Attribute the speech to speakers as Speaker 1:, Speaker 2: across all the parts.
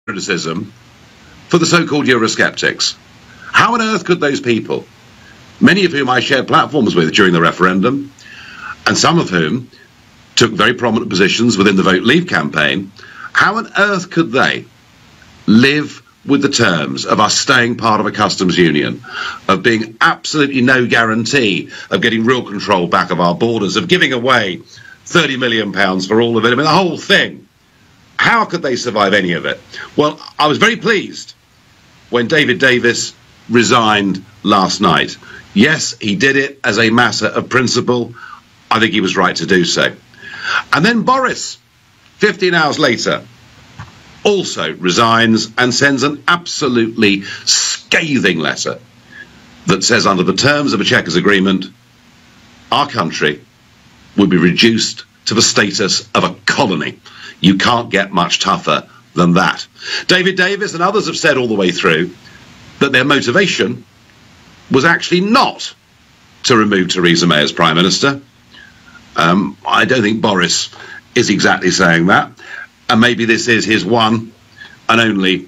Speaker 1: criticism for the so-called Eurosceptics. How on earth could those people, many of whom I shared platforms with during the referendum, and some of whom took very prominent positions within the Vote Leave campaign, how on earth could they live with the terms of us staying part of a customs union, of being absolutely no guarantee of getting real control back of our borders, of giving away £30 million for all of it, I mean, the whole thing? How could they survive any of it? Well, I was very pleased when David Davis resigned last night. Yes, he did it as a matter of principle. I think he was right to do so. And then Boris, 15 hours later, also resigns and sends an absolutely scathing letter that says, under the terms of a Chequers agreement, our country would be reduced to the status of a colony. You can't get much tougher than that. David Davis and others have said all the way through that their motivation was actually not to remove Theresa May as Prime Minister. I don't think Boris is exactly saying that. And maybe this is his one and only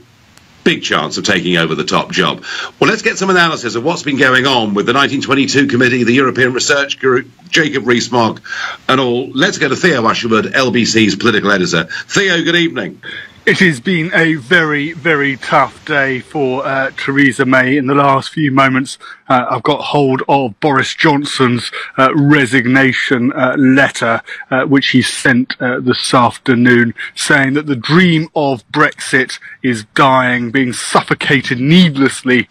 Speaker 1: big chance of taking over the top job. Well, let's get some analysis of what's been going on with the 1922 Committee, the European Research Group, Jacob Rees-Mogg and all. Let's go to Theo Usherwood, LBC's political editor. Theo, good evening.
Speaker 2: It has been a very, very tough day for Theresa May. In the last few moments, I've got hold of Boris Johnson's resignation letter, which he sent this afternoon, saying that the dream of Brexit is dying, being suffocated needlessly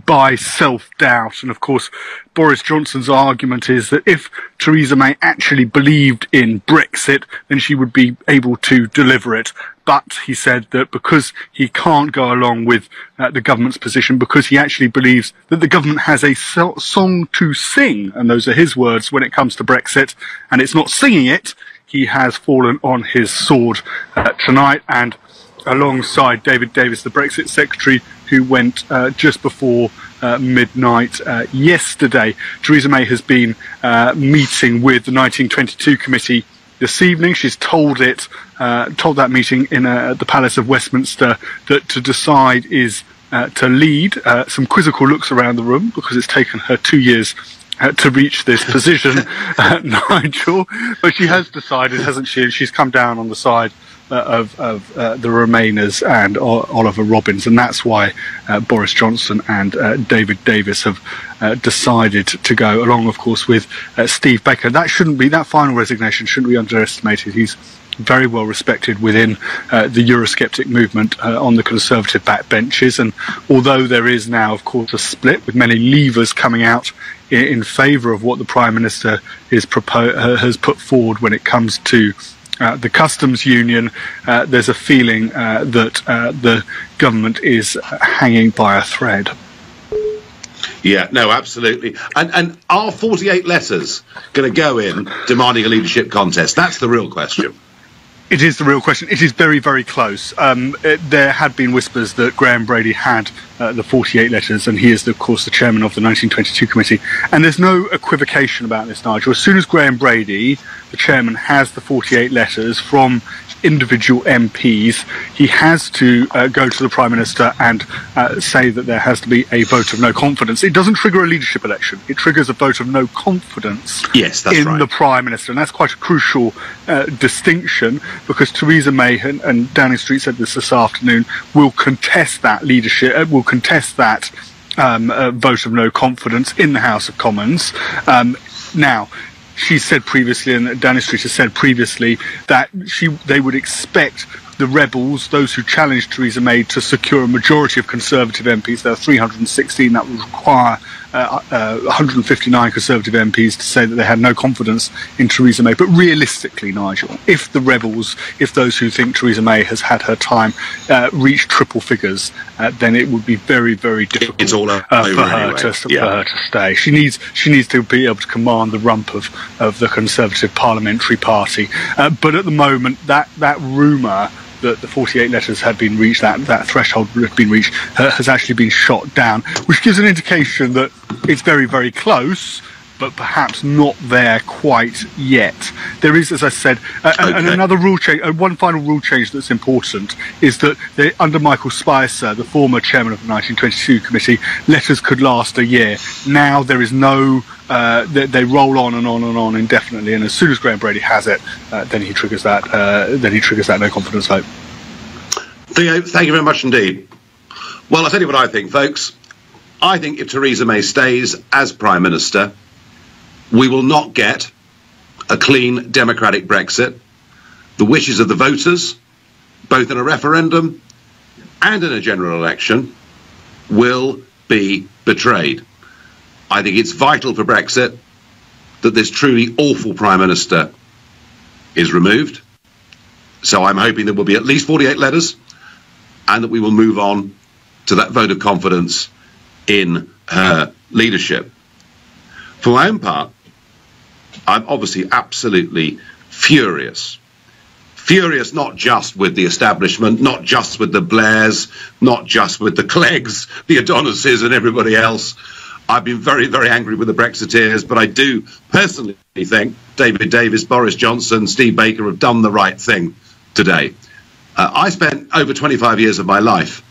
Speaker 2: by self-doubt. And of course, Boris Johnson's argument is that if Theresa May actually believed in Brexit, then she would be able to deliver it. But he said that because he can't go along with the government's position, because he actually believes that the government has a song to sing, and those are his words when it comes to Brexit, and it's not singing it, he has fallen on his sword tonight. And alongside David Davis, the Brexit secretary, who went just before midnight yesterday, Theresa May has been meeting with the 1922 committee this evening. She's told that meeting in the Palace of Westminster that to decide is to lead. Some quizzical looks around the room because it's taken her 2 years to reach this position, Nigel. But she has decided, hasn't she? She's come down on the side of the Remainers and Oliver Robbins, and that's why Boris Johnson and David Davis have decided to go along, of course, with Steve Baker. That final resignation shouldn't be underestimated. He's very well respected within the Eurosceptic movement on the Conservative backbenches, and although there is now, of course, a split with many leavers coming out in favour of what the Prime Minister has put forward when it comes to the customs union, there's a feeling that the government is hanging by a thread.
Speaker 1: Yeah, no, absolutely. And are 48 letters going to go in demanding a leadership contest? That's the real question.
Speaker 2: It is the real question. It is very, very close. There had been whispers that Graham Brady had the 48 letters, and he is, of course, the chairman of the 1922 committee. And there's no equivocation about this, Nigel. As soon as Graham Brady, the chairman, has the 48 letters from individual MPs, he has to go to the Prime Minister and say that there has to be a vote of no confidence. It doesn't trigger a leadership election. It triggers a vote of no confidence in the Prime Minister. And that's quite a crucial distinction, because Theresa May and Downing Street said this afternoon, will contest that leadership, will contest that vote of no confidence in the House of Commons. Now, she said previously, and Downing Street has said previously, that they would expect the rebels, those who challenged Theresa May, to secure a majority of Conservative MPs. There are 316. That would require 159 Conservative MPs to say that they had no confidence in Theresa May. But realistically, Nigel, if the rebels, if those who think Theresa May has had her time, reach triple figures, then it would be very, very difficult for her to stay. She needs to be able to command the rump of the Conservative Parliamentary Party. But at the moment, that rumour that the 48 letters had been reached, that threshold had been reached, has actually been shot down, which gives an indication that it's very, very close, but perhaps not there quite yet. There is, as I said, and another rule change, one final rule change that's important is that under Michael Spicer, the former chairman of the 1922 committee, letters could last a year. Now there is no, they roll on and on and on indefinitely, and as soon as Graham Brady has it, then he triggers that. No confidence vote.
Speaker 1: Theo, thank you very much indeed. Well, I'll tell you what I think, folks. I think if Theresa May stays as Prime Minister, we will not get a clean democratic Brexit. The wishes of the voters, both in a referendum and in a general election, will be betrayed. I think it's vital for Brexit that this truly awful Prime Minister is removed. So I'm hoping there will be at least 48 letters and that we will move on to that vote of confidence in her leadership. For my own part, I'm obviously absolutely furious. Furious not just with the establishment, not just with the Blairs, not just with the Cleggs, the Adonises and everybody else. I've been very, very angry with the Brexiteers, but I do personally think David Davis, Boris Johnson, Steve Baker have done the right thing today. I spent over 25 years of my life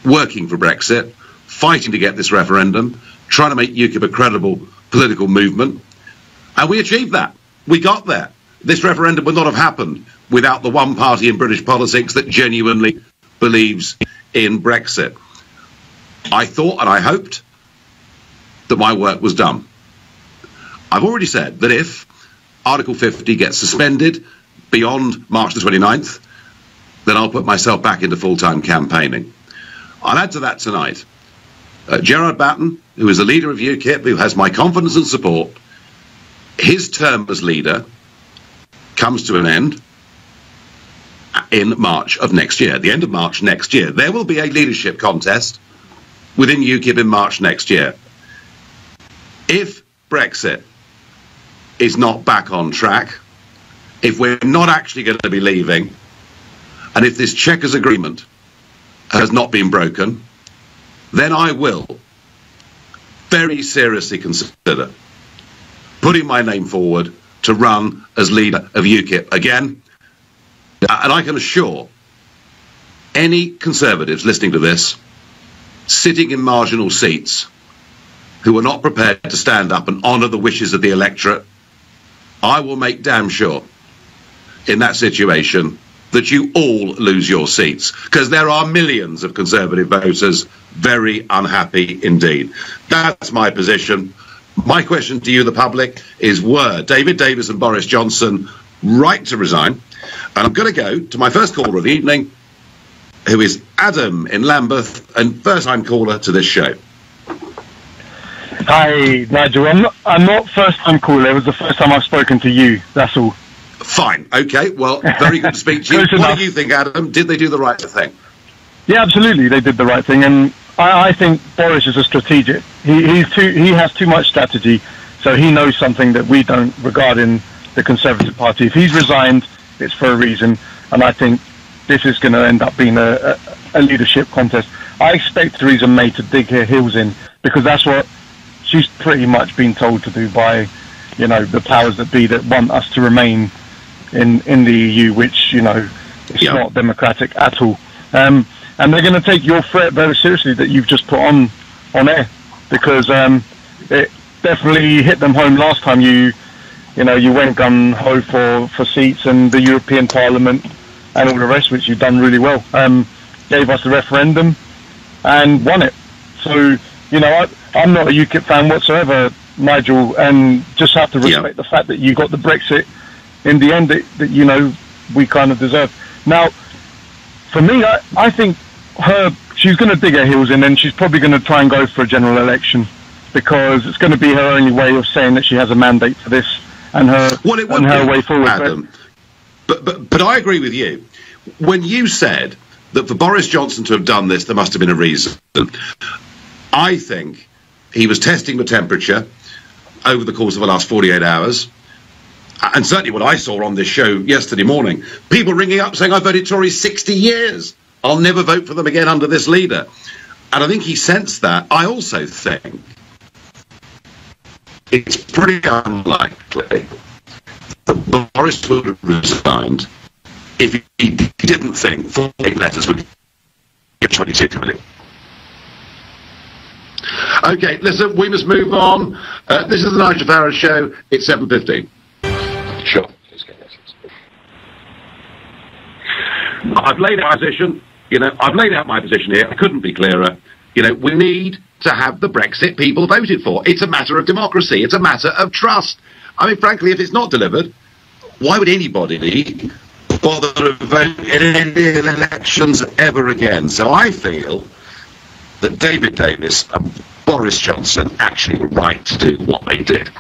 Speaker 1: working for Brexit, fighting to get this referendum, trying to make UKIP a credible political movement, and we achieved that. We got there. This referendum would not have happened without the one party in British politics that genuinely believes in Brexit. I thought and I hoped that my work was done. I've already said that if Article 50 gets suspended beyond March the 29th, then I'll put myself back into full-time campaigning. I'll add to that tonight. Gerard Batten, who is the leader of UKIP, who has my confidence and support, his term as leader comes to an end in March of next year, the end of March next year. There will be a leadership contest within UKIP in March next year. If Brexit is not back on track, if we're not actually going to be leaving, and if this Chequers agreement has not been broken, then I will very seriously consider putting my name forward to run as leader of UKIP again. And I can assure any Conservatives listening to this, sitting in marginal seats, who are not prepared to stand up and honour the wishes of the electorate, I will make damn sure in that situation that you all lose your seats, because there are millions of Conservative voters very unhappy indeed. That's my position. My question to you, the public, is were David Davis and Boris Johnson right to resign? And I'm going to go to my first caller of the evening, who is Adam in Lambeth, and first-time caller to this show.
Speaker 3: Hi, Nigel. I'm not first-time caller. It was the first time I've spoken to you. That's all.
Speaker 1: Fine. Okay. Well, very good to speak to you. What do you think, Adam? Did they do the right thing?
Speaker 3: Yeah, absolutely. They did the right thing. And I think Boris is a strategic. He has too much strategy, so he knows something that we don't regard in the Conservative Party. If he's resigned, it's for a reason. And I think this is going to end up being a leadership contest. I expect Theresa May to dig her heels in, because that's what she's pretty much been told to do by, you know, the powers that be that want us to remain in the EU, which, you know, it's not democratic at all. And they're going to take your threat very seriously that you've just put on air, because it definitely hit them home last time you went gun-ho for seats in the European Parliament and all the rest, which you've done really well. Gave us the referendum and won it. So, you know, I'm not a UKIP fan whatsoever, Nigel, and just have to respect the fact that you got the Brexit in the end that you know, we kind of deserve. Now, for me, I think she's going to dig her heels in, and she's probably going to try and go for a general election, because it's going to be her only way of saying that she has a mandate for this and her way forward.
Speaker 1: Adam, but I agree with you. When you said that for Boris Johnson to have done this, there must have been a reason. I think he was testing the temperature over the course of the last 48 hours. And certainly what I saw on this show yesterday morning, people ringing up saying, I voted Tory 60 years. I'll never vote for them again under this leader. And I think he sensed that. I also think it's pretty unlikely that Boris would have resigned if he didn't think 48 letters would get 22 committee. Okay, listen, we must move on. This is the Nigel Farage Show. It's 7:15.
Speaker 4: Sure.
Speaker 1: I've laid out my position. I've laid out my position here. I couldn't be clearer. We need to have the Brexit people voted for. It's a matter of democracy. It's a matter of trust. I mean, frankly, if it's not delivered, why would anybody bother to vote in any elections ever again? So I feel that David Davis and Boris Johnson actually were right to do what they did.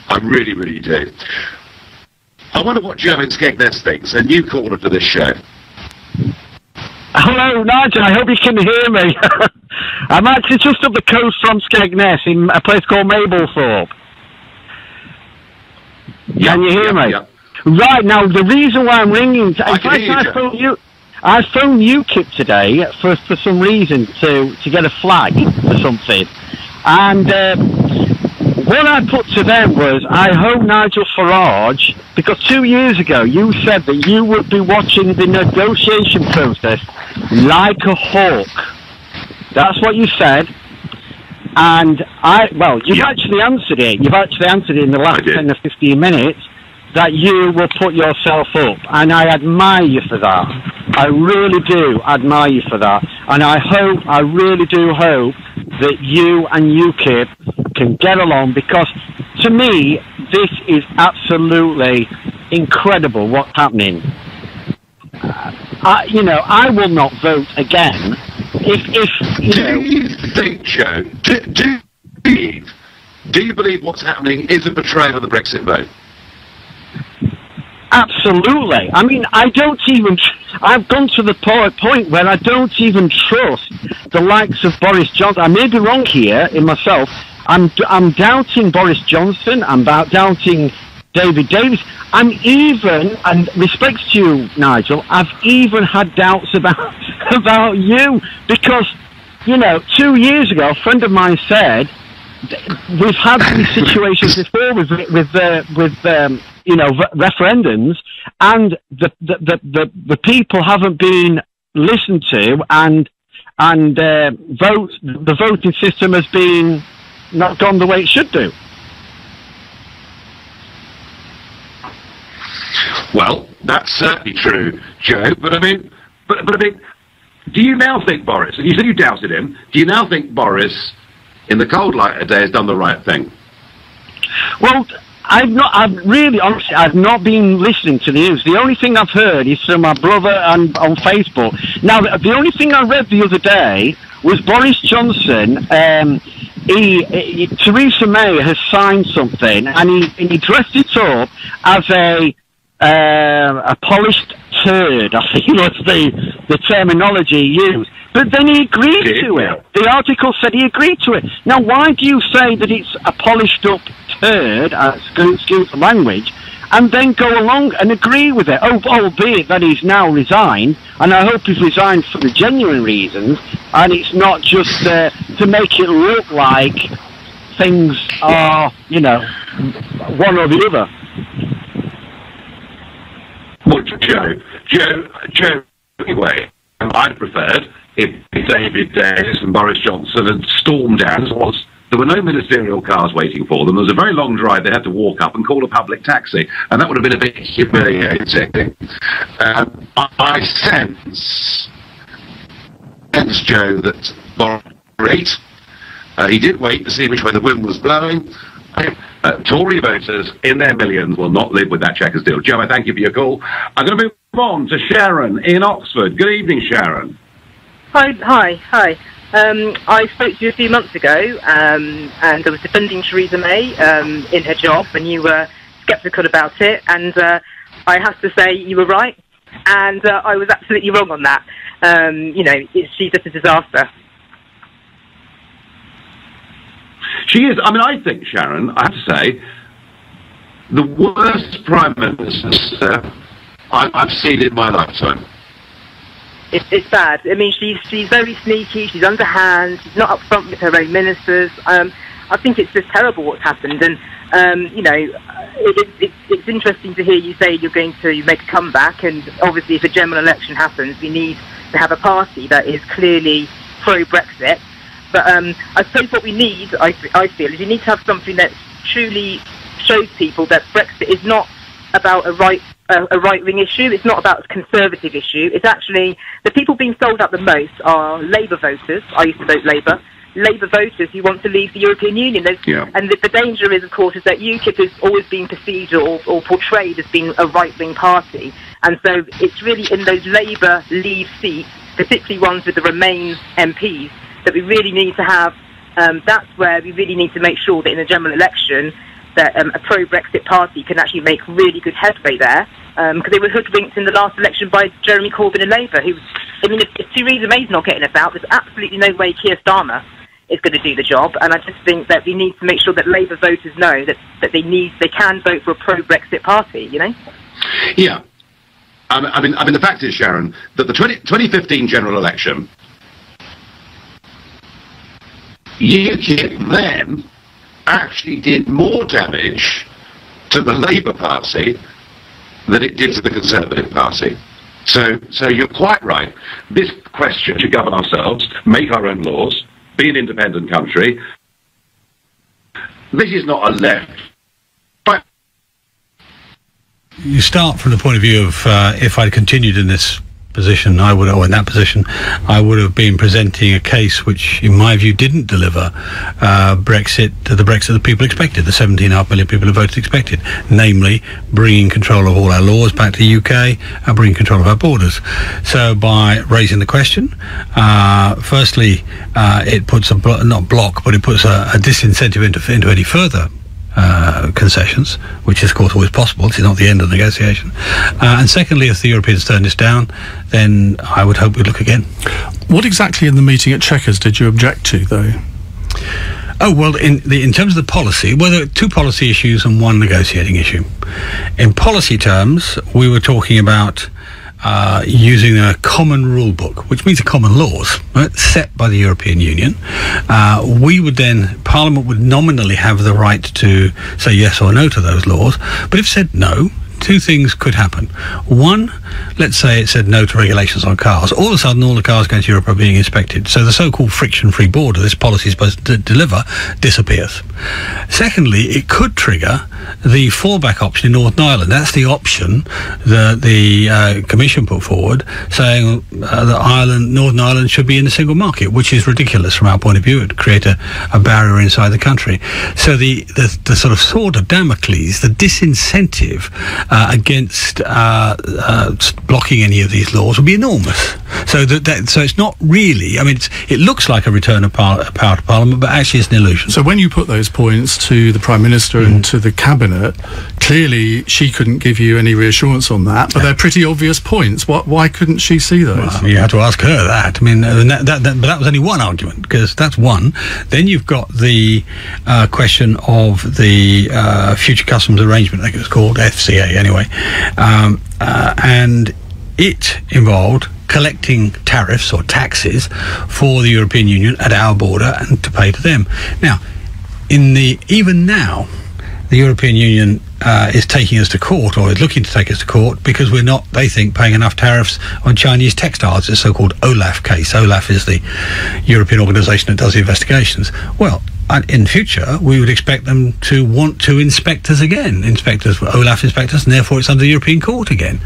Speaker 1: I really, really do. I wonder what Joe in Skegness thinks, a new caller to this show.
Speaker 5: Hello, Nigel. I hope you can hear me. I'm actually just up the coast from Skegness in a place called Mablethorpe. Can you hear me?
Speaker 1: Yep.
Speaker 5: Right, now, the reason why I'm ringing... In fact, I phoned UKIP today for some reason to get a flag for something. And what I put to them was, I hope Nigel Farage, because 2 years ago you said that you would be watching the negotiation process like a hawk. That's what you said. And you've actually answered it. You've actually answered it in the last 10 or 15 minutes that you will put yourself up. And I admire you for that. I really do admire you for that. And I really do hope that you and UKIP can get along, because to me, this is absolutely incredible what's happening. I will not vote again if
Speaker 1: Do you think, Joe, do you believe what's happening is a betrayal of the Brexit vote?
Speaker 5: Absolutely. I mean, I've gone to the point where I don't even trust the likes of Boris Johnson. I may be wrong here in myself. I'm doubting Boris Johnson. I'm doubting David Davis. And respects to you, Nigel, I've even had doubts about you, because, 2 years ago, a friend of mine said, we've had these situations before with referendums, and the people haven't been listened to, and the voting system has been not gone the way it should do.
Speaker 1: Well, that's certainly true, Joe. But I mean, do you now think Boris? You said you doubted him. Do you now think Boris, in the cold light of day, has done the right thing?
Speaker 5: Well, I've not been listening to the news. The only thing I've heard is from my brother and on Facebook. Now, the only thing I read the other day was Boris Johnson. Theresa May has signed something, and he dressed it up as a polished turd, I think was the terminology he used. But then he agreed to it. The article said he agreed to it. Now, why do you say that it's a polished up turd, excuse the language, and then go along and agree with it? Albeit that he's now resigned, and I hope he's resigned for the genuine reasons, and it's not just to make it look like things are, one or the other.
Speaker 1: Well, Joe, anyway, I'd preferred if David Davis and Boris Johnson had stormed out, as was. There were no ministerial cars waiting for them. There was a very long drive. They had to walk up and call a public taxi, and that would have been a bit humiliating. I sense, Joe, that Boris, he did wait to see which way the wind was blowing. Tory voters in their millions will not live with that Chequers deal. Joe, I thank you for your call. I'm going to move on to Sharon in Oxford. Good evening, Sharon.
Speaker 6: Hi. I spoke to you a few months ago, and I was defending Theresa May in her job, and you were sceptical about it, and I have to say you were right, and I was absolutely wrong on that. She's just a disaster.
Speaker 1: She is. I mean, I think, Sharon, I have to say, the worst Prime Minister I've seen in my lifetime.
Speaker 6: It's bad. I mean, she's very sneaky. She's underhand. She's not upfront with her own ministers. I think it's just terrible what's happened. And it's interesting to hear you say you're going to make a comeback. And obviously, if a general election happens, we need to have a party that is clearly pro-Brexit. But I suppose what we need, I feel, is you need to have something that truly shows people that Brexit is not about a right-wing issue. It's not about a conservative issue. It's actually the people being sold out the most are Labour voters. I used to vote Labour. Labour voters who want to leave the European Union. And the danger is, of course, is that UKIP has always been perceived or portrayed as being a right-wing party. And so it's really in those Labour Leave seats, particularly ones with the Remain MPs, that we really need to have. That's where we really need to make sure that in a general election that a pro-Brexit party can actually make really good headway there, because they were hoodwinked in the last election by Jeremy Corbyn and Labour, who, I mean, if Theresa May's not getting us out, there's absolutely no way Keir Starmer is going to do the job. And I just think that we need to make sure that Labour voters know that they can vote for a pro-Brexit party, you know?
Speaker 1: Yeah. I mean, the fact is, Sharon, that the 2015 general election, UKIP then actually did more damage to the Labour Party than it did to the Conservative Party. So you're quite right. This question to govern ourselves, make our own laws, be an independent country. This is not a left. But
Speaker 4: you start from the point of view of if I'd continued in this position, I would have been presenting a case which, in my view, didn't deliver the Brexit the people expected, the 17.5 million people who voted expected, namely bringing control of all our laws back to the UK and bringing control of our borders. So by raising the question, firstly, it puts it puts a disincentive into any further concessions, which is of course always possible. This is not the end of the negotiation. And secondly, if the Europeans turn this down, then I would hope we'd look again.
Speaker 2: What exactly in the meeting at Chequers did you object to, though?
Speaker 4: Oh, well, in terms of the policy, well, there are two policy issues and one negotiating issue. In policy terms, we were talking about using a common rule book, which means the common laws, right, set by the European Union. Parliament would nominally have the right to say yes or no to those laws, but if said no, two things could happen. One, let's say it said no to regulations on cars. All of a sudden, all the cars going to Europe are being inspected. So the so-called friction-free border this policy is supposed to deliver disappears. Secondly, it could trigger the fallback option in Northern Ireland. That's the option that the Commission put forward, saying that Northern Ireland should be in the single market, which is ridiculous from our point of view. It would create a barrier inside the country. So the sort of sword of Damocles, the disincentive against blocking any of these laws would be enormous. So so it's not really. I mean, it looks like a return of power to Parliament, but actually it's an illusion.
Speaker 2: So when you put those points to the Prime Minister and to the Cabinet, clearly she couldn't give you any reassurance on that. But they're pretty obvious points. Why couldn't she see those?
Speaker 4: Well, you had to ask her that. I mean, but that was only one argument, because that's one. Then you've got the question of the future customs arrangement. I think it was called FCA anyway, and it involved collecting tariffs or taxes for the European Union at our border and to pay to them. Now, even now, the European Union is taking us to court, or is looking to take us to court, because we're not, they think, paying enough tariffs on Chinese textiles. It's a so-called OLAF case. OLAF is the European organisation that does the investigations. Well, in future, we would expect them to want to inspect us again. OLAF inspect us, and therefore it's under the European Court again.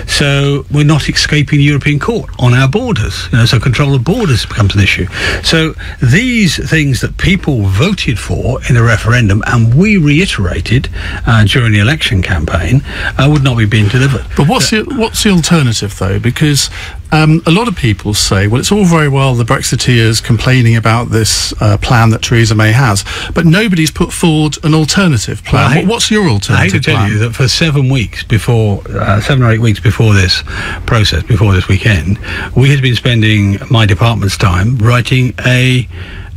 Speaker 4: So we're not escaping the European Court on our borders. So control of borders becomes an issue. So these things that people voted for in the referendum, and we reiterated during the election campaign, would not be being delivered.
Speaker 2: But what's the alternative, though? Because a lot of people say, well, it's all very well the Brexiteers complaining about this plan that Theresa May has, but nobody's put forward an alternative plan.
Speaker 4: Well,
Speaker 2: what's your alternative plan?
Speaker 4: I hate to tell you that for 7 or 8 weeks before this process, before this weekend, we had been spending my department's time writing a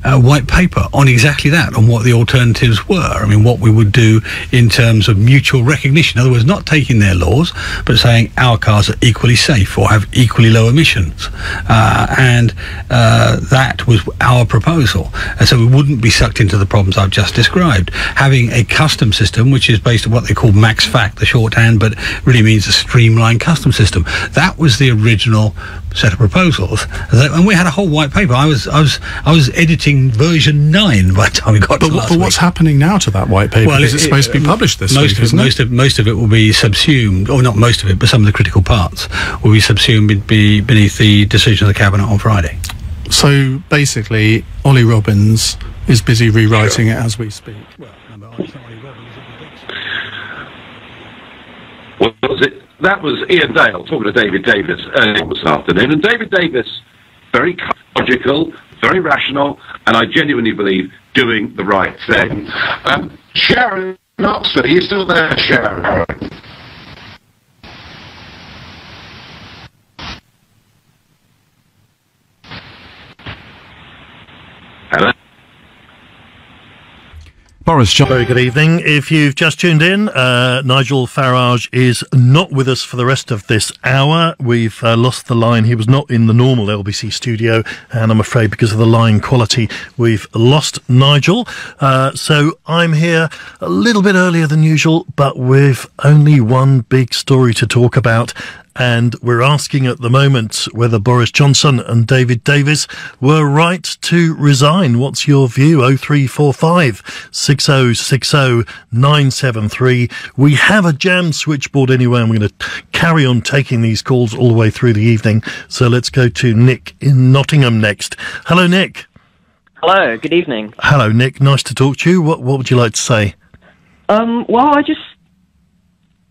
Speaker 4: white paper on exactly that, on what the alternatives were. I mean, what we would do in terms of mutual recognition. In other words, not taking their laws, but saying our cars are equally safe or have equally low emissions. And that was our proposal. And so we wouldn't be sucked into the problems I've just described. Having a custom system, which is based on what they call max fact, the shorthand, but really means a streamlined custom system. That was the original set of proposals, and we had a whole white paper. I was editing version 9 by the time we got to last week.
Speaker 7: But what's happening now to that white paper? Because it's supposed to be published this week, isn't it?
Speaker 4: Most of it will be subsumed, or not most of it, but some of the critical parts will be subsumed beneath the decision of the Cabinet on Friday.
Speaker 7: So basically, Ollie Robbins is busy rewriting it as we speak.
Speaker 1: What was it? That was Ian Dale talking to David Davis earlier this afternoon. And David Davis, very logical, very rational, and I genuinely believe doing the right thing. Sharon in Oxford, are you still there, Sharon? Hello?
Speaker 8: Boris Johnson. Very good evening. If you've just tuned in, Nigel Farage is not with us for the rest of this hour. We've lost the line. He was not in the normal LBC studio, and I'm afraid because of the line quality, we've lost Nigel. So I'm here a little bit earlier than usual, but with only one big story to talk about. And we're asking at the moment whether Boris Johnson and David Davis were right to resign. What's your view? 0345 6060 973. We have a jammed switchboard anyway, and we're going to carry on taking these calls all the way through the evening. So let's go to Nick in Nottingham next. Hello, Nick.
Speaker 9: Hello, good evening.
Speaker 8: Hello, Nick. Nice to talk to you. What would you like to say?
Speaker 9: Well,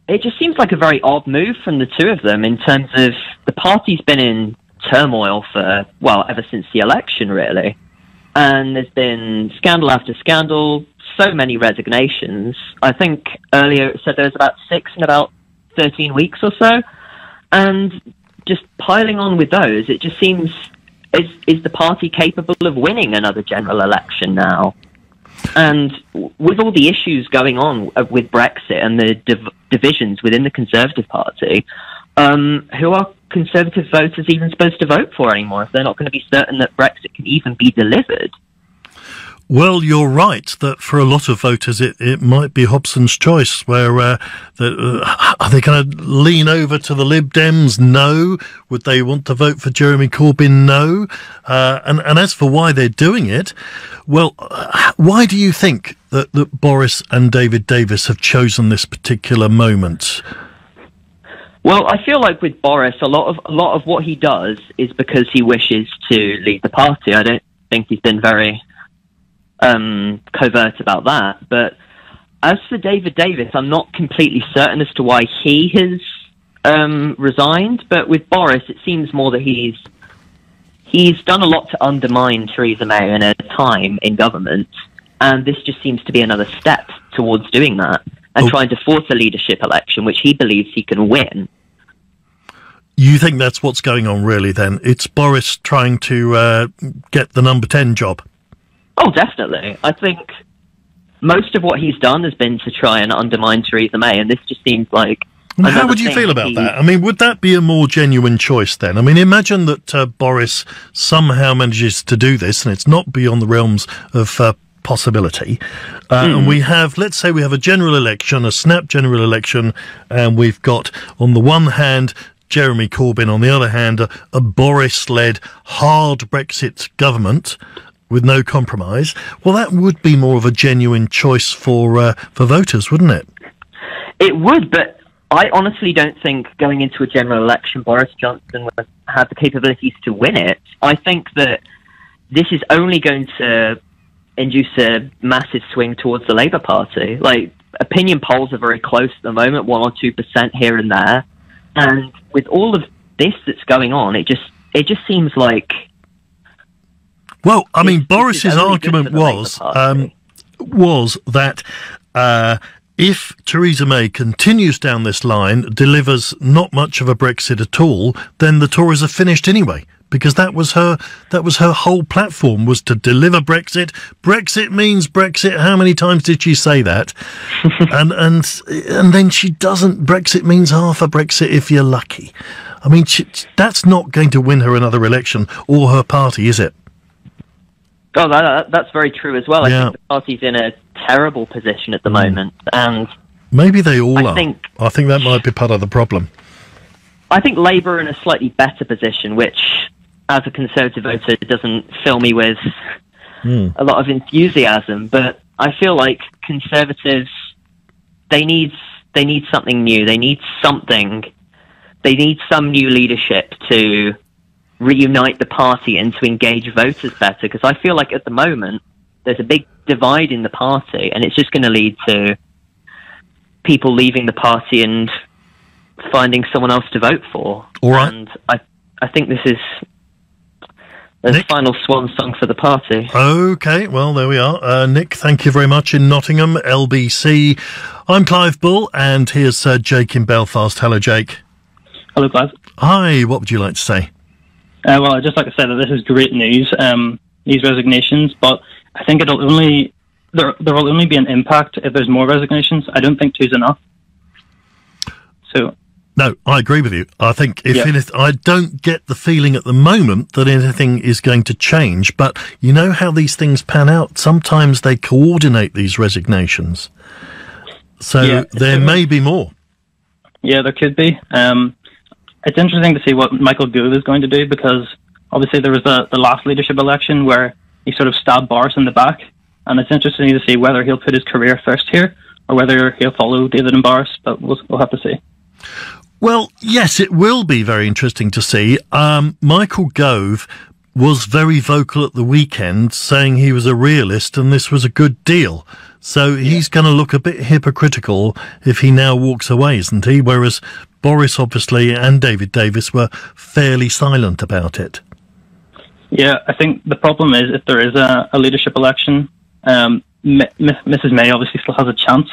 Speaker 9: it just seems like a very odd move from the two of them in terms of the party's been in turmoil for, well, ever since the election, really. And there's been scandal after scandal, so many resignations. I think earlier it said there was about 6 in about 13 weeks or so. And just piling on with those, it just seems, is the party capable of winning another general election now? And with all the issues going on with Brexit and the divisions within the Conservative Party, who are Conservative voters even supposed to vote for anymore if they're not going to be certain that Brexit can even be delivered?
Speaker 8: Well, you're right that for a lot of voters it might be Hobson's choice, where are they going to lean over to the Lib Dems? No. Would they want to vote for Jeremy Corbyn? No. And as for why they're doing it, well, why do you think that Boris and David Davis have chosen this particular moment?
Speaker 9: Well, I feel like with Boris, a lot of what he does is because he wishes to lead the party. I don't think he's been very covert about that. But as for David Davis, I'm not completely certain as to why he has resigned. But with Boris, it seems more that he's done a lot to undermine Theresa May in her time in government, and this just seems to be another step towards doing that and trying to force a leadership election, which he believes he can win.
Speaker 8: You think that's what's going on, really, then? It's Boris trying to get the number 10 job?
Speaker 9: Oh, definitely. I think most of what he's done has been to try and undermine Theresa May, and this just seems like...
Speaker 8: How would you feel about that? I mean, would that be a more genuine choice then? I mean, imagine that Boris somehow manages to do this, and it's not beyond the realms of possibility. And we have, let's say we have a general election, a snap general election, and we've got, on the one hand, Jeremy Corbyn, on the other hand, a Boris-led hard Brexit government with no compromise. Well, that would be more of a genuine choice for voters, wouldn't it?
Speaker 9: It would, but I honestly don't think going into a general election, Boris Johnson would have the capabilities to win it. I think that this is only going to induce a massive swing towards the Labour Party. Like, opinion polls are very close at the moment, 1 or 2% here and there. And with all of this that's going on, it just seems like...
Speaker 8: Well, I mean, Boris's argument was that if Theresa May continues down this line, delivers not much of a Brexit at all, then the Tories are finished anyway, because that was her whole platform, was to deliver Brexit. Brexit means Brexit. How many times did she say that? and then she doesn't. Brexit means half a Brexit if you're lucky. I mean, that's not going to win her another election or her party, is it?
Speaker 9: Oh, that's very true as well. I think the party's in a terrible position at the moment, and
Speaker 8: maybe they all are. I think that might be part of the problem.
Speaker 9: I think Labour are in a slightly better position, which, as a Conservative voter, doesn't fill me with a lot of enthusiasm. But I feel like Conservatives, they need something new. They need something. They need some new leadership to reunite the party and to engage voters better. Because I feel like at the moment there's a big divide in the party, and it's just going to lead to people leaving the party and finding someone else to vote for.
Speaker 8: All right.
Speaker 9: And I think this is the final swan song for the party.
Speaker 8: Okay, well, there we are. Nick, thank you very much in Nottingham, LBC. I'm Clive Bull, and here's Jake in Belfast. Hello, Jake.
Speaker 10: Hello, Clive.
Speaker 8: Hi, what would you like to say?
Speaker 10: Well, I'd just like to say that this is great news, these resignations, but I think there will only be an impact if there's more resignations. I don't think two's enough. So...
Speaker 8: No, I agree with you. I think I don't get the feeling at the moment that anything is going to change, but you know how these things pan out. Sometimes they coordinate these resignations. So there may be more.
Speaker 10: Yeah, there could be. It's interesting to see what Michael Gove is going to do, because obviously there was the last leadership election where he sort of stabbed Boris in the back, and it's interesting to see whether he'll put his career first here or whether he'll follow David and Boris, but we'll have to see.
Speaker 8: Well, yes, it will be very interesting to see. Michael Gove was very vocal at the weekend, saying he was a realist and this was a good deal. So he's going to look a bit hypocritical if he now walks away, isn't he? Whereas Boris, obviously, and David Davis were fairly silent about it.
Speaker 10: Yeah, I think the problem is if there is a leadership election, Mrs. May obviously still has a chance.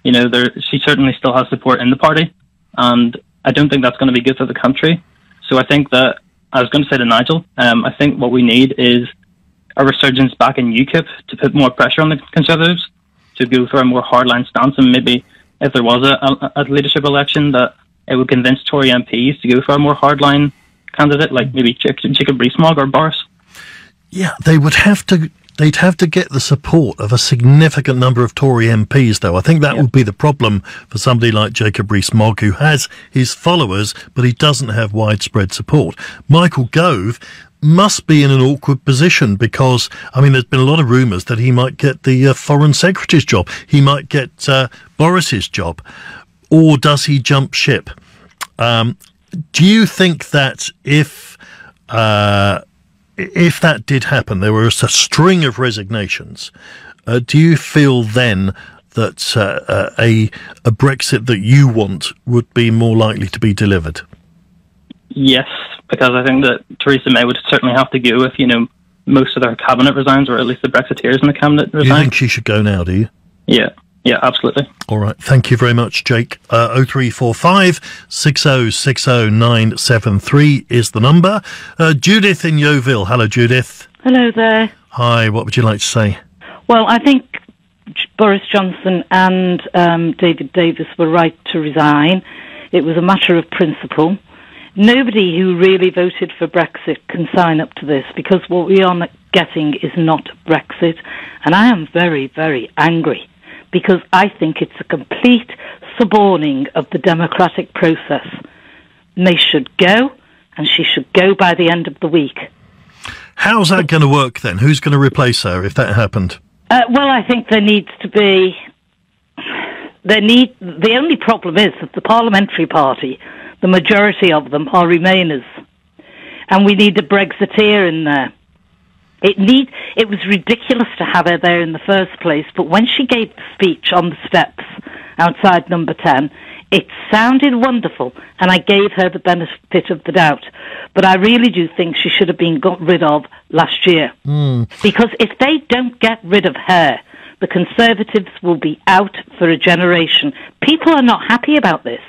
Speaker 10: You know, she certainly still has support in the party. And I don't think that's going to be good for the country. So I think that, I was going to say to Nigel, I think what we need is a resurgence back in UKIP to put more pressure on the Conservatives to go for a more hardline stance, and maybe if there was a leadership election, that it would convince Tory MPs to go for a more hardline candidate, like maybe Jacob Rees-Mogg or Boris.
Speaker 8: Yeah, they'd have to get the support of a significant number of Tory MPs, though. I think that would be the problem for somebody like Jacob Rees-Mogg, who has his followers, but he doesn't have widespread support. Michael Gove must be in an awkward position because, I mean, there's been a lot of rumours that he might get the Foreign Secretary's job. He might get Boris's job. Or does he jump ship? Do you think that if that did happen, there was a string of resignations, do you feel then that a Brexit that you want would be more likely to be delivered?
Speaker 10: Yes, because I think that Theresa May would certainly have to go if, most of their cabinet resigns, or at least the Brexiteers in the cabinet resign.
Speaker 8: Do you think she should go now, do you?
Speaker 10: Yeah, absolutely.
Speaker 8: All right, thank you very much, Jake. 0345 6060 973 is the number. Judith in Yeovil. Hello, Judith.
Speaker 11: Hello there.
Speaker 8: Hi, what would you like to say?
Speaker 11: Well, I think Boris Johnson and David Davis were right to resign. It was a matter of principle. Nobody who really voted for Brexit can sign up to this, because what we are getting is not Brexit. And I am very, very angry, because I think it's a complete suborning of the democratic process. May should go, and she should go by the end of the week.
Speaker 8: How's that going to work then? Who's going to replace her if that happened?
Speaker 11: Well, I think there needs to be... The only problem is that the parliamentary party, the majority of them are Remainers, and we need a Brexiteer in there. It was ridiculous to have her there in the first place, but when she gave the speech on the steps outside Number 10, it sounded wonderful, and I gave her the benefit of the doubt. But I really do think she should have been got rid of last year. Because if they don't get rid of her, the Conservatives will be out for a generation. People are not happy about this.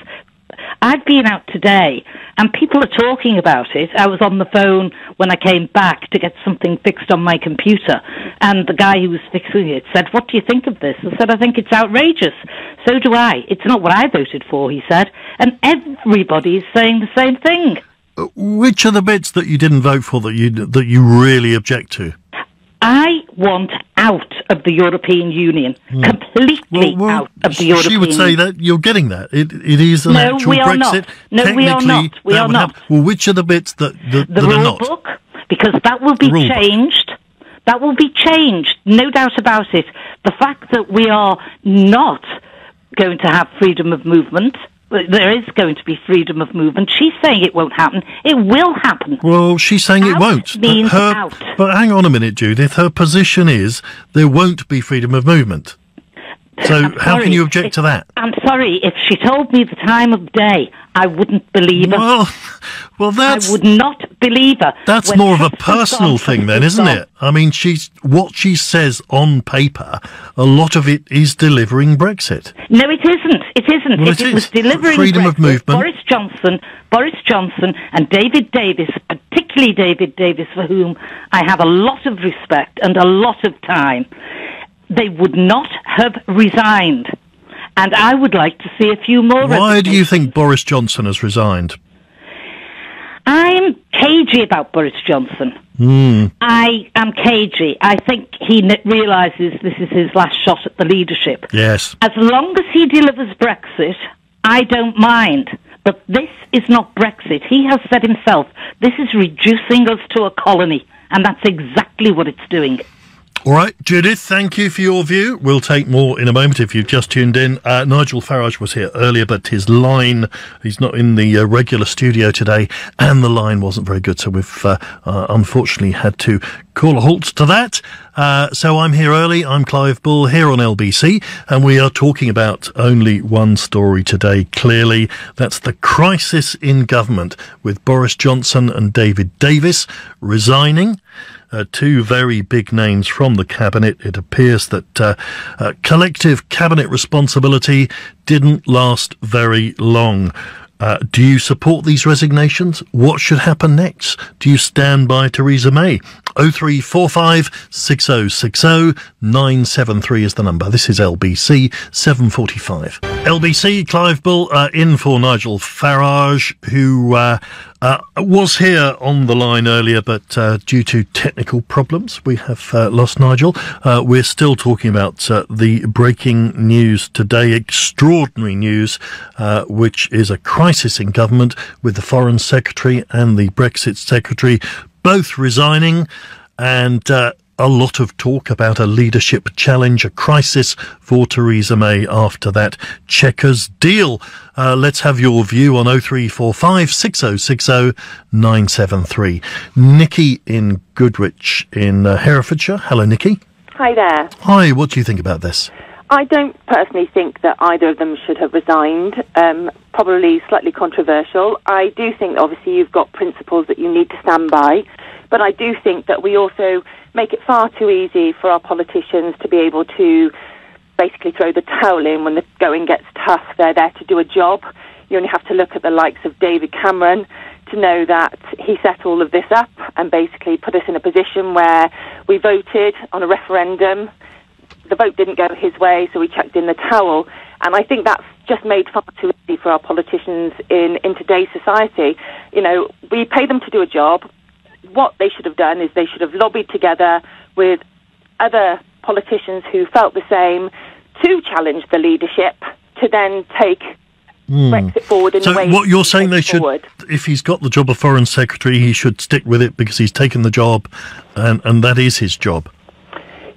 Speaker 11: I've been out today, and people are talking about it. I was on the phone when I came back to get something fixed on my computer, and the guy who was fixing it said, "What do you think of this?" I said, "I think it's outrageous." "So do I. It's not what I voted for," he said. And everybody is saying the same thing.
Speaker 8: Which are the bits that you didn't vote for that you really object to?
Speaker 11: I want out of the European Union, completely out of the European Union.
Speaker 8: She would say that you're getting that. It is an actual Brexit.
Speaker 11: No, we are not. We are not.
Speaker 8: Well, which are the bits that
Speaker 11: the
Speaker 8: are
Speaker 11: rule
Speaker 8: not?
Speaker 11: book, because that will be changed. That will be changed, no doubt about it. The fact that we are not going to have freedom of movement. There is going to be freedom of movement. She's saying it won't happen. It will happen.
Speaker 8: Well, she's saying it won't.
Speaker 11: Means out.
Speaker 8: But hang on a minute, Judith. Her position is there won't be freedom of movement. So how can you object to that?
Speaker 11: I'm sorry. If she told me the time of day, I wouldn't believe her.
Speaker 8: Well, that's...
Speaker 11: I would not believe her.
Speaker 8: That's more of a personal thing then, isn't it? I mean, what she says on paper, a lot of it is delivering Brexit.
Speaker 11: No, it isn't. It isn't.
Speaker 8: Well,
Speaker 11: if it was delivering
Speaker 8: freedom
Speaker 11: Brexit,
Speaker 8: of movement.
Speaker 11: Boris Johnson and David Davis, particularly David Davis, for whom I have a lot of respect and a lot of time, they would not have resigned. And I would like to see a few more.
Speaker 8: Why do you think Boris Johnson has resigned?
Speaker 11: I'm cagey about Boris Johnson. I am cagey. I think he realises this is his last shot at the leadership.
Speaker 8: Yes.
Speaker 11: As long as he delivers Brexit, I don't mind. But this is not Brexit. He has said himself, this is reducing us to a colony. And that's exactly what it's doing.
Speaker 8: All right, Judith, thank you for your view. We'll take more in a moment if you've just tuned in. Nigel Farage was here earlier, but he's not in the regular studio today, and the line wasn't very good, so we've unfortunately had to call a halt to that. So I'm here early. I'm Clive Bull here on LBC, and we are talking about only one story today, clearly. That's the crisis in government with Boris Johnson and David Davis resigning. Two very big names from the cabinet. It appears that collective cabinet responsibility didn't last very long. Do you support these resignations? What should happen next? Do you stand by Theresa May? 0345 6060 973 is the number. This is LBC 745. LBC, Clive Bull, in for Nigel Farage, who was here on the line earlier, but due to technical problems, we have lost Nigel. We're still talking about the breaking news today, extraordinary news, which is a crisis in government with the Foreign Secretary and the Brexit Secretary both resigning, and a lot of talk about a leadership challenge, a crisis for Theresa May after that Chequers deal. Let's have your view on 0345 6060 973. Nikki in Goodrich in Herefordshire. Hello, Nikki.
Speaker 12: Hi there.
Speaker 8: Hi, what do you think about this?
Speaker 12: I don't personally think that either of them should have resigned. Probably slightly controversial. I do think, obviously, you've got principles that you need to stand by, but I do think that we also make it far too easy for our politicians to be able to basically throw the towel in when the going gets tough. They're there to do a job. You only have to look at the likes of David Cameron to know that he set all of this up and basically put us in a position where we voted on a referendum. The vote didn't go his way, so we chucked in the towel. And I think that's just made far too easy for our politicians in today's society. You know, we pay them to do a job. What they should have done is they should have lobbied together with other politicians who felt the same to challenge the leadership to then take Brexit forward in the way.
Speaker 8: So what you're saying, they should,
Speaker 12: forward.
Speaker 8: if he's got the job of Foreign Secretary, he should stick with it because he's taken the job, and that is his job.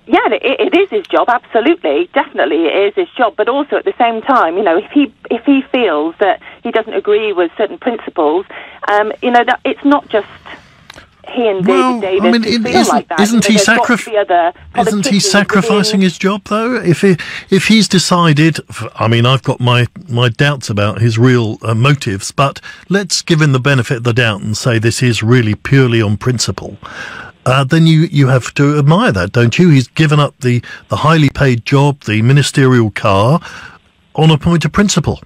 Speaker 12: Yeah, it is his job, absolutely. Definitely it is his job. But also at the same time, you know, if he feels that he doesn't agree with certain principles, you know, that it's not just he and David Davis who feel like that.
Speaker 8: Isn't he sacrificing his job, though? If he's decided, I mean, I've got my doubts about his real motives, but let's give him the benefit of the doubt and say this is really purely on principle. Then you have to admire that, don't you? He's given up the highly paid job, the ministerial car, on a point of principle.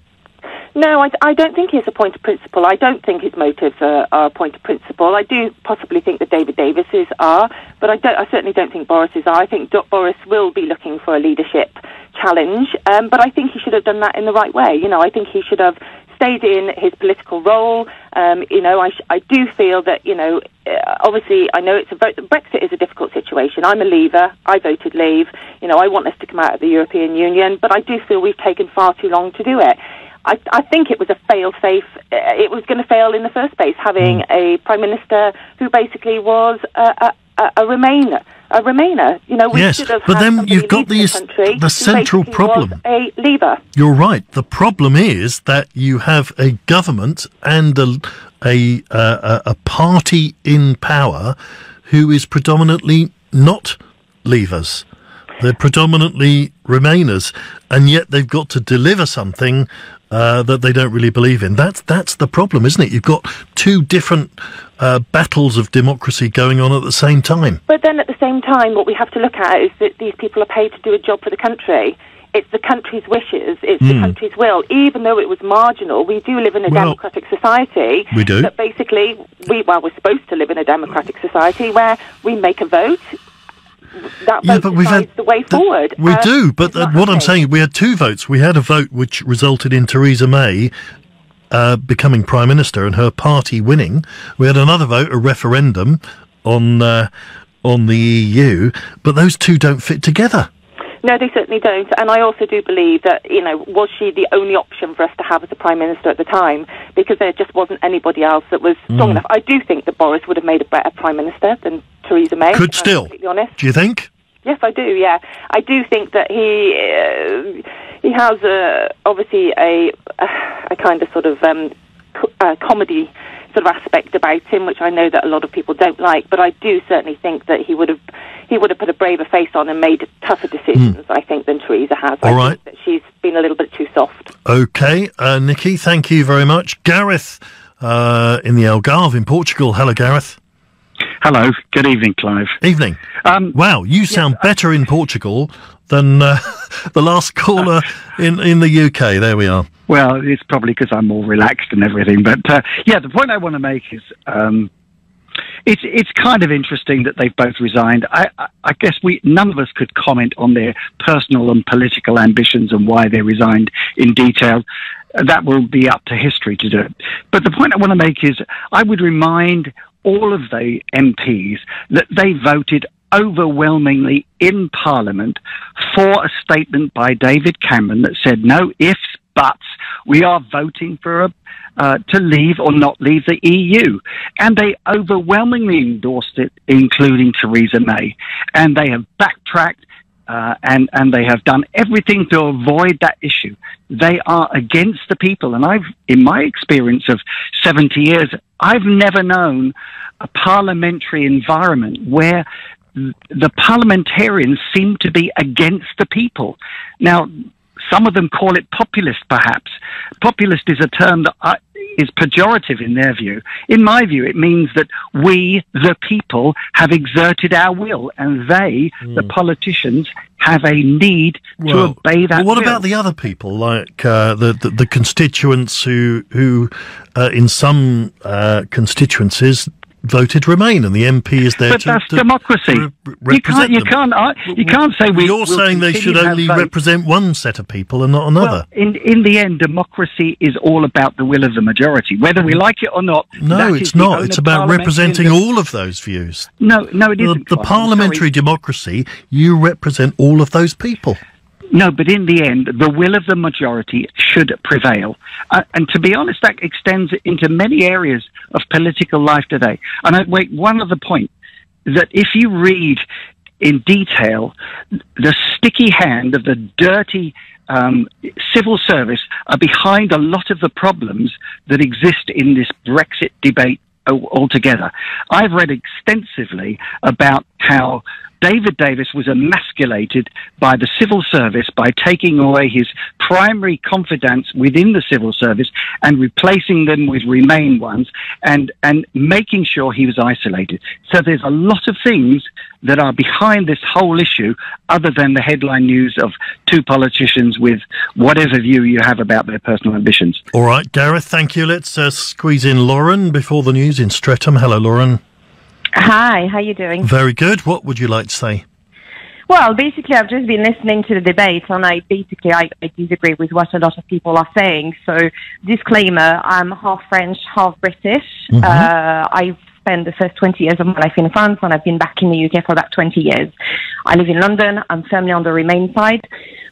Speaker 12: No, I don't think he's a point of principle. I don't think his motives are a point of principle. I do possibly think that David Davis's are, but I certainly don't think Boris's are. I think Boris will be looking for a leadership challenge, but I think he should have done that in the right way. I think he should have stayed in his political role. I do feel that, obviously I know it's a vote. Brexit is a difficult situation. I'm a leaver. I voted leave. I want us to come out of the European Union, but I do feel we've taken far too long to do it. I think it was a fail-safe. It was going to fail in the first place, having a Prime Minister who basically was a Remainer.
Speaker 8: Yes, but then you've got the central problem.
Speaker 12: A leaver.
Speaker 8: You're right. The problem is that you have a government and a party in power who is predominantly not leavers. They're predominantly Remainers, and yet they've got to deliver something that they don't really believe in. That's the problem, isn't it? You've got two different battles of democracy going on at the same time.
Speaker 12: But then at the same time, what we have to look at is that these people are paid to do a job for the country. It's the country's wishes. It's the country's will. Even though it was marginal, we do live in a democratic society.
Speaker 8: We do.
Speaker 12: But basically, we're supposed to live in a democratic society where we make a vote. That vote decides the way forward.
Speaker 8: We do, but what I'm saying, we had two votes. We had a vote which resulted in Theresa May becoming Prime Minister and her party winning. We had another vote, a referendum on the EU, but those two don't fit together.
Speaker 12: No, they certainly don't. And I also do believe that, was she the only option for us to have as a Prime Minister at the time? Because there just wasn't anybody else that was strong enough. I do think that Boris would have made a better Prime Minister than Theresa May.
Speaker 8: Could still.
Speaker 12: To be honest.
Speaker 8: Do you think?
Speaker 12: Yes, I do, yeah. I do think that he has obviously a kind of sort of comedy sort of aspect about him, which I know that a lot of people don't like, but I do certainly think that he would have put a braver face on and made tougher decisions, I think, than Theresa has. I think that she's been a little bit too soft.
Speaker 8: OK, Nikki, thank you very much. Gareth in the Algarve in Portugal. Hello, Gareth.
Speaker 13: Hello, good evening, Clive.
Speaker 8: Evening. Wow, you sound better in Portugal than the last caller in the UK. There we are.
Speaker 13: Well, it's probably because I'm more relaxed and everything. But the point I want to make is it's kind of interesting that they've both resigned. I guess none of us could comment on their personal and political ambitions and why they resigned in detail. That will be up to history to do it. But the point I want to make is I would remind all of the MPs that they voted overwhelmingly in Parliament for a statement by David Cameron that said no ifs, buts, we are voting for to leave or not leave the EU. And they overwhelmingly endorsed it, including Theresa May. And they have backtracked and they have done everything to avoid that issue. They are against the people. And in my experience of 70 years, I've never known a parliamentary environment where the parliamentarians seem to be against the people. Now, some of them call it populist, perhaps. Populist is a term that is pejorative in their view. In my view, it means that we, the people, have exerted our will, and they, the politicians, have a need to obey that will.
Speaker 8: What about the other people, like the constituents who in some constituencies voted Remain, and the MP is there
Speaker 13: but that's democracy. You can't say
Speaker 8: You're saying they should only represent one set of people and not another.
Speaker 13: Well, in the end, democracy is all about the will of the majority, whether we like it or not.
Speaker 8: No, it's not. It's about representing all of those views.
Speaker 13: No, it isn't.
Speaker 8: The parliamentary democracy, you represent all of those people.
Speaker 13: No, but in the end, the will of the majority should prevail. And to be honest, that extends into many areas of political life today. And I'd make one other point, that if you read in detail the sticky hand of the dirty civil service are behind a lot of the problems that exist in this Brexit debate altogether. I've read extensively about how David Davis was emasculated by the civil service by taking away his primary confidants within the civil service and replacing them with Remain ones and making sure he was isolated. So there's a lot of things that are behind this whole issue other than the headline news of two politicians with whatever view you have about their personal ambitions.
Speaker 8: All right, Gareth, thank you. Let's squeeze in Lauren before the news in Streatham. Hello, Lauren.
Speaker 14: Hi, how you doing?
Speaker 8: Very good. What would you like to say?
Speaker 14: Well, basically, I've just been listening to the debate, and I disagree with what a lot of people are saying. So, disclaimer, I'm half French, half British. Mm-hmm. I've spent the first 20 years of my life in France, and I've been back in the UK for about 20 years. I live in London. I'm firmly on the Remain side.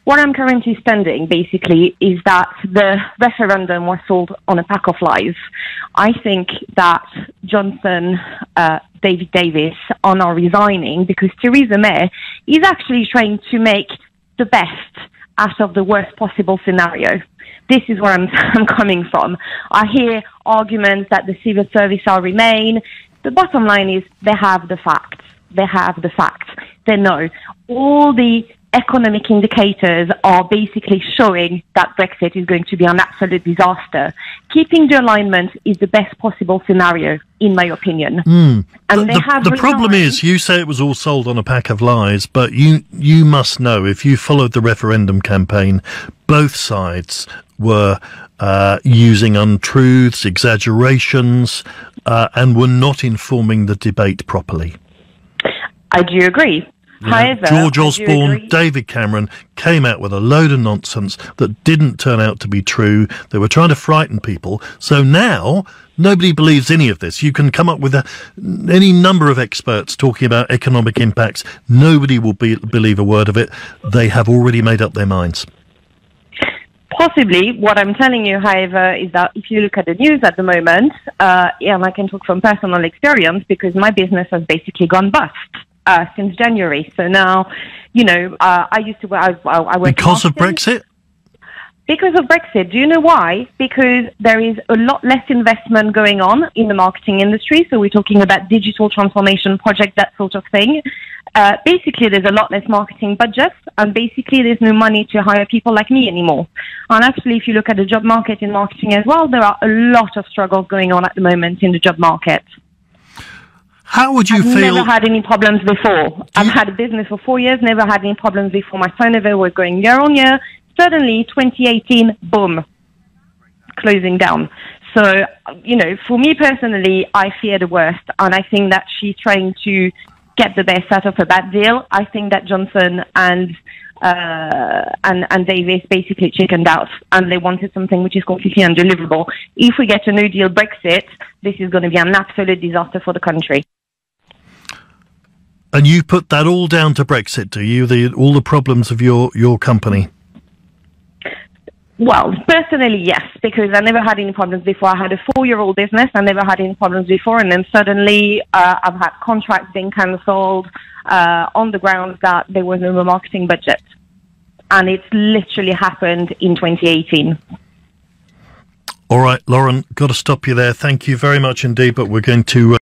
Speaker 14: What I'm currently standing, basically, is that the referendum was sold on a pack of lies. I think that Johnson, David Davis are now resigning because Theresa May is actually trying to make the best out of the worst possible scenario. This is where I'm coming from. I hear arguments that the civil service are Remain. The bottom line is they have the facts. They have the facts. They know. All the economic indicators are basically showing that Brexit is going to be an absolute disaster. Keeping the alignment is the best possible scenario, in my opinion. And
Speaker 8: the problem is, you say it was all sold on a pack of lies, but you must know, if you followed the referendum campaign, both sides were using untruths, exaggerations, and were not informing the debate properly.
Speaker 14: I do agree. However,
Speaker 8: George Osborne, David Cameron came out with a load of nonsense that didn't turn out to be true. They were trying to frighten people. So now nobody believes any of this. You can come up with any number of experts talking about economic impacts. Nobody will believe a word of it. They have already made up their minds.
Speaker 14: Possibly. What I'm telling you, however, is that if you look at the news at the moment, and I can talk from personal experience because my business has basically gone bust. Since January. So now, I used to work... I work
Speaker 8: because of Brexit?
Speaker 14: Because of Brexit. Do you know why? Because there is a lot less investment going on in the marketing industry. So we're talking about digital transformation project, that sort of thing. Basically, there's a lot less marketing budget, and basically there's no money to hire people like me anymore. And actually, if you look at the job market in marketing as well, there are a lot of struggles going on at the moment in the job market.
Speaker 8: How would you feel?
Speaker 14: I've never had any problems before. I've had a business for 4 years, never had any problems before. My turnover was going year on year. Suddenly, 2018, boom, closing down. So, for me personally, I fear the worst. And I think that she's trying to get the best out of a bad deal. I think that Johnson and Davis basically chickened out, and they wanted something which is completely undeliverable. If we get a no deal Brexit, this is going to be an absolute disaster for the country.
Speaker 8: And you put that all down to Brexit, do you? All the problems of your company?
Speaker 14: Well, personally, yes, because I never had any problems before. I had a 4-year-old business. I never had any problems before. And then suddenly I've had contracts being cancelled on the grounds that there was no more marketing budget. And it's literally happened in 2018.
Speaker 8: All right, Lauren, got to stop you there. Thank you very much indeed. But we're going to...